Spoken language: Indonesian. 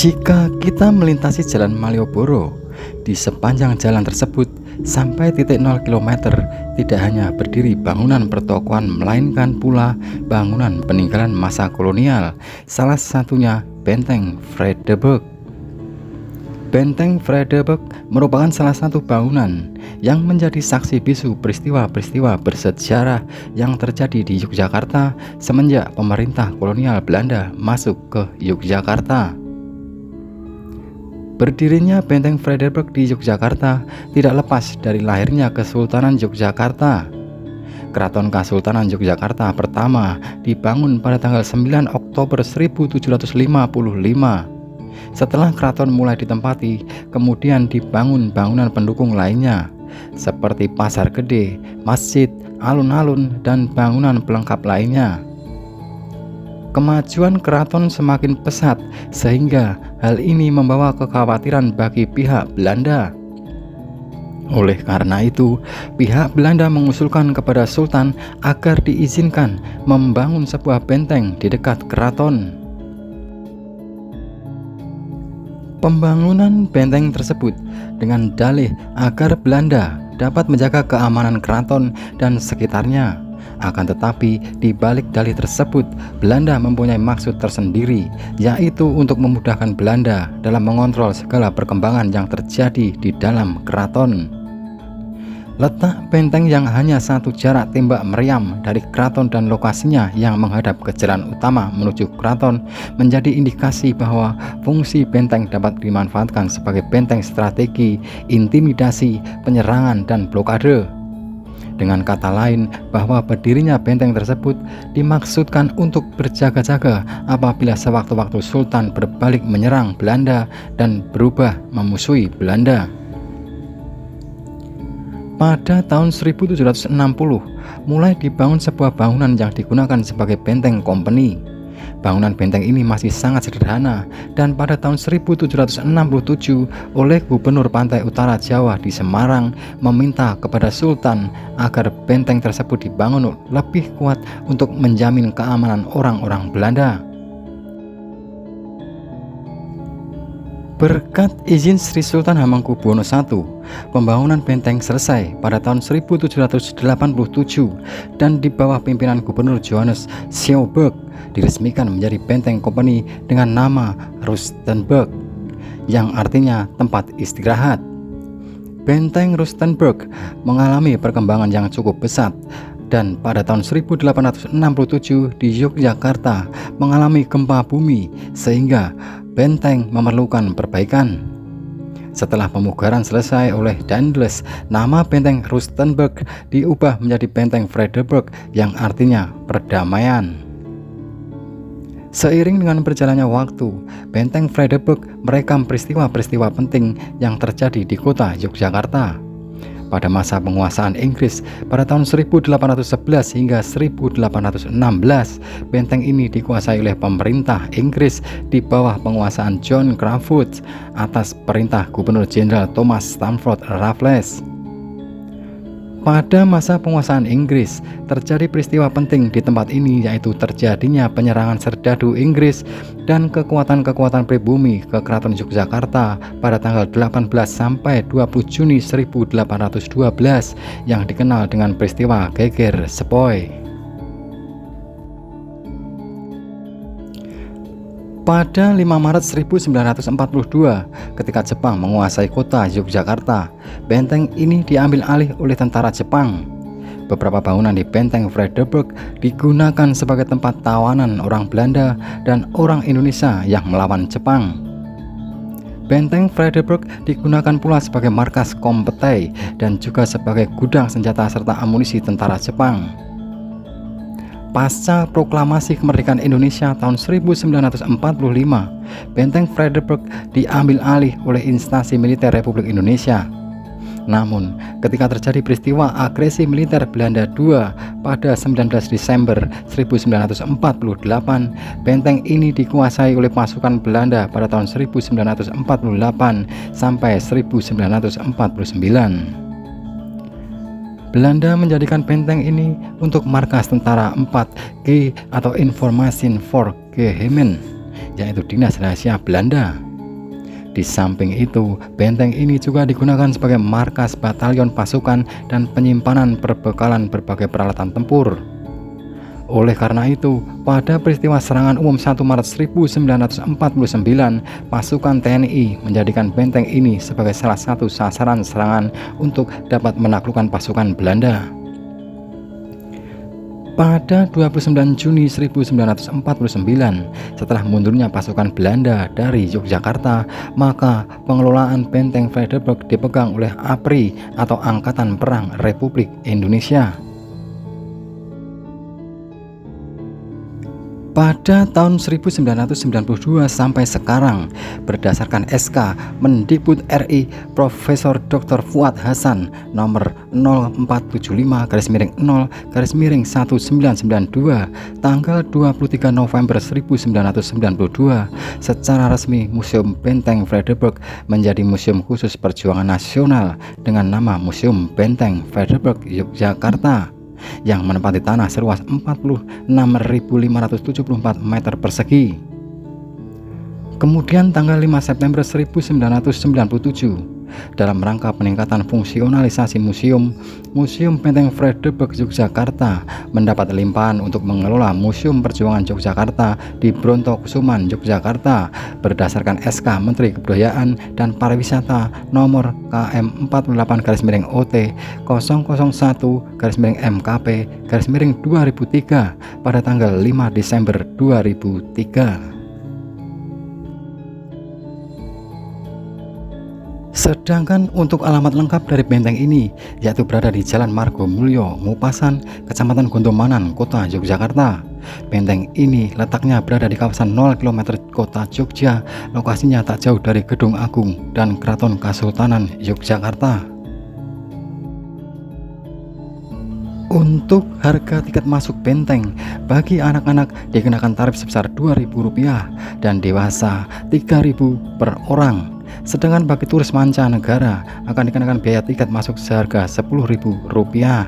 Jika kita melintasi Jalan Malioboro, di sepanjang jalan tersebut sampai titik 0 km tidak hanya berdiri bangunan pertokoan melainkan pula bangunan peninggalan masa kolonial, salah satunya Benteng Vredenburg. Benteng Vredenburg merupakan salah satu bangunan yang menjadi saksi bisu peristiwa-peristiwa bersejarah yang terjadi di Yogyakarta semenjak pemerintah kolonial Belanda masuk ke Yogyakarta. Berdirinya Benteng Vredenburg di Yogyakarta tidak lepas dari lahirnya Kesultanan Yogyakarta. Keraton Kasultanan Yogyakarta pertama dibangun pada tanggal 9 Oktober 1755. Setelah keraton mulai ditempati, kemudian dibangun bangunan pendukung lainnya seperti pasar gede, masjid, alun-alun, dan bangunan pelengkap lainnya. Kemajuan keraton semakin pesat sehingga hal ini membawa kekhawatiran bagi pihak Belanda. Oleh karena itu, pihak Belanda mengusulkan kepada Sultan agar diizinkan membangun sebuah benteng di dekat keraton. Pembangunan benteng tersebut dengan dalih agar Belanda dapat menjaga keamanan keraton dan sekitarnya. Akan tetapi di balik dalih tersebut, Belanda mempunyai maksud tersendiri, yaitu untuk memudahkan Belanda dalam mengontrol segala perkembangan yang terjadi di dalam keraton. Letak benteng yang hanya satu jarak tembak meriam dari keraton dan lokasinya yang menghadap ke jalan utama menuju keraton menjadi indikasi bahwa fungsi benteng dapat dimanfaatkan sebagai benteng strategi, intimidasi, penyerangan, dan blokade. Dengan kata lain, bahwa berdirinya benteng tersebut dimaksudkan untuk berjaga-jaga apabila sewaktu-waktu Sultan berbalik menyerang Belanda dan berubah memusuhi Belanda. Pada tahun 1760, mulai dibangun sebuah bangunan yang digunakan sebagai benteng company. Bangunan benteng ini masih sangat sederhana dan pada tahun 1767 oleh Gubernur Pantai Utara Jawa di Semarang meminta kepada Sultan agar benteng tersebut dibangun lebih kuat untuk menjamin keamanan orang-orang Belanda. Berkat izin Sri Sultan Hamengkubuwono I, pembangunan benteng selesai pada tahun 1787 dan di bawah pimpinan Gubernur Johannes Sjoberg diresmikan menjadi benteng company dengan nama Rustenburg, yang artinya tempat istirahat. Benteng Rustenburg mengalami perkembangan yang cukup pesat dan pada tahun 1867 di Yogyakarta mengalami gempa bumi sehingga benteng memerlukan perbaikan. Setelah pemugaran selesai oleh Daendels, nama benteng Rustenburg diubah menjadi Benteng Vredenburg yang artinya perdamaian. Seiring dengan berjalannya waktu, Benteng Vredenburg merekam peristiwa-peristiwa penting yang terjadi di kota Yogyakarta. Pada masa penguasaan Inggris pada tahun 1811 hingga 1816, benteng ini dikuasai oleh pemerintah Inggris di bawah penguasaan John Crafoord atas perintah Gubernur Jenderal Thomas Stamford Raffles. Pada masa penguasaan Inggris, terjadi peristiwa penting di tempat ini, yaitu terjadinya penyerangan serdadu Inggris dan kekuatan-kekuatan pribumi ke Keraton Yogyakarta pada tanggal 18 sampai 20 Juni 1812 yang dikenal dengan peristiwa Geger Sepoy. Pada 5 Maret 1942, ketika Jepang menguasai kota Yogyakarta, benteng ini diambil alih oleh tentara Jepang. Beberapa bangunan di Benteng Vredenburg digunakan sebagai tempat tawanan orang Belanda dan orang Indonesia yang melawan Jepang. Benteng Vredenburg digunakan pula sebagai markas Kompetei dan juga sebagai gudang senjata serta amunisi tentara Jepang. Pasca proklamasi kemerdekaan Indonesia tahun 1945, Benteng Vredenburg diambil alih oleh instansi militer Republik Indonesia. Namun, ketika terjadi peristiwa agresi militer Belanda II pada 19 Desember 1948, benteng ini dikuasai oleh pasukan Belanda pada tahun 1948 sampai 1949. Belanda menjadikan benteng ini untuk markas tentara 4G atau Information for Geheimen, yaitu Dinas Rahasia Belanda. Di samping itu, benteng ini juga digunakan sebagai markas batalion pasukan dan penyimpanan perbekalan berbagai peralatan tempur. Oleh karena itu, pada peristiwa serangan umum 1 Maret 1949, pasukan TNI menjadikan benteng ini sebagai salah satu sasaran serangan untuk dapat menaklukkan pasukan Belanda. Pada 29 Juni 1949, setelah mundurnya pasukan Belanda dari Yogyakarta, maka pengelolaan benteng Vredenburg dipegang oleh APRI atau Angkatan Perang Republik Indonesia. Pada tahun 1992 sampai sekarang, berdasarkan SK Mendikbud RI Profesor Dr. Fuad Hasan nomor 0475-0-1992 tanggal 23 November 1992, secara resmi Museum Benteng Vredenburg menjadi museum khusus perjuangan nasional dengan nama Museum Benteng Vredenburg Yogyakarta, yang menempati tanah seluas 46.574 meter persegi. Kemudian tanggal 5 September 1997, dalam rangka peningkatan fungsionalisasi museum Benteng Vredenburg Yogyakarta mendapat limpahan untuk mengelola Museum Perjuangan Yogyakarta di Brontokusuman, Yogyakarta berdasarkan SK Menteri Kebudayaan dan Pariwisata nomor KM 48/OT 001/MKP/2003 pada tanggal 5 Desember 2003. Sedangkan untuk alamat lengkap dari benteng ini, yaitu berada di Jalan Margomulyo, Ngupasan, Kecamatan Gondomanan, Kota Yogyakarta. Benteng ini letaknya berada di kawasan 0 km Kota Jogja, lokasinya tak jauh dari Gedung Agung dan Keraton Kasultanan Yogyakarta. Untuk harga tiket masuk benteng, bagi anak-anak dikenakan tarif sebesar Rp2.000 dan dewasa Rp3.000 per orang. Sedangkan bagi turis mancanegara akan dikenakan biaya tiket masuk seharga Rp10.000.